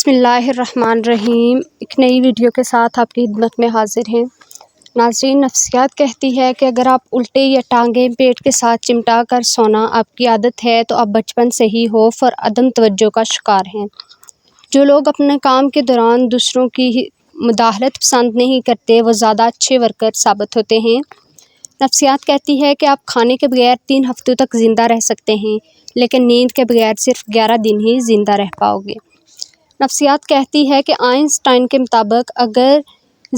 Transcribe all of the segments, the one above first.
بسم اللہ الرحمن الرحیم۔ ایک نئی ویڈیو کے ساتھ آپ کی خدمت میں حاضر ہیں۔ ناظرین، نفسیات کہتی ہے کہ اگر آپ الٹے یا ٹانگیں پیٹ کے ساتھ چمٹا کر سونا آپ کی عادت ہے تو آپ بچپن سے ہی خوف اور عدم توجہ کا شکار ہیں۔ جو لوگ اپنے کام کے دوران دوسروں کی مداخلت پسند نہیں کرتے وہ زیادہ اچھے ورکر ثابت ہوتے ہیں۔ نفسیات کہتی ہے کہ آپ کھانے کے بغیر 3 ہفتوں تک زندہ رہ سکتے ہیں، لیکن نیند کے بغیر صرف 11 دن ہی زندہ رہ پاؤ گے۔ نفسیات کہتی ہے کہ آئنسٹائن کے مطابق اگر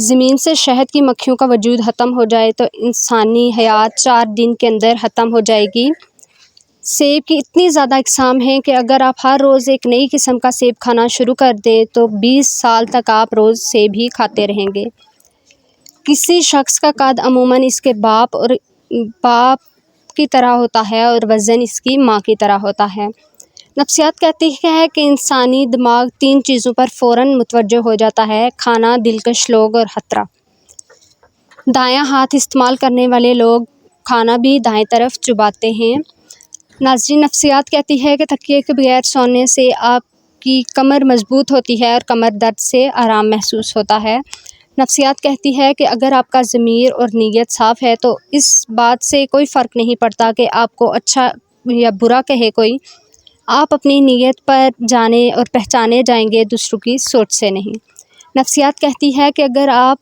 زمین سے شہد کی مکھیوں کا وجود ختم ہو جائے تو انسانی حیات 4 دن کے اندر ختم ہو جائے گی۔ سیب کی اتنی زیادہ اقسام ہیں کہ اگر آپ ہر روز ایک نئی قسم کا سیب کھانا شروع کر دیں تو 20 سال تک آپ روز سیب ہی کھاتے رہیں گے۔ کسی شخص کا قد عموماً اس کے باپ کی طرح ہوتا ہے اور وزن اس کی ماں کی طرح ہوتا ہے۔ نفسیات کہتی ہے کہ انسانی دماغ 3 چیزوں پر فوراً متوجہ ہو جاتا ہے: کھانا، دلکش لوگ اور خطرہ۔ دایاں ہاتھ استعمال کرنے والے لوگ کھانا بھی دائیں طرف چباتے ہیں۔ ناظرین، نفسیات کہتی ہے کہ تکیے کے بغیر سونے سے آپ کی کمر مضبوط ہوتی ہے اور کمر درد سے آرام محسوس ہوتا ہے۔ نفسیات کہتی ہے کہ اگر آپ کا ضمیر اور نیت صاف ہے تو اس بات سے کوئی فرق نہیں پڑتا کہ آپ کو اچھا یا برا کہے کوئی، آپ اپنی نیت پر جانے اور پہچانے جائیں گے، دوسروں کی سوچ سے نہیں۔ نفسیات کہتی ہے کہ اگر آپ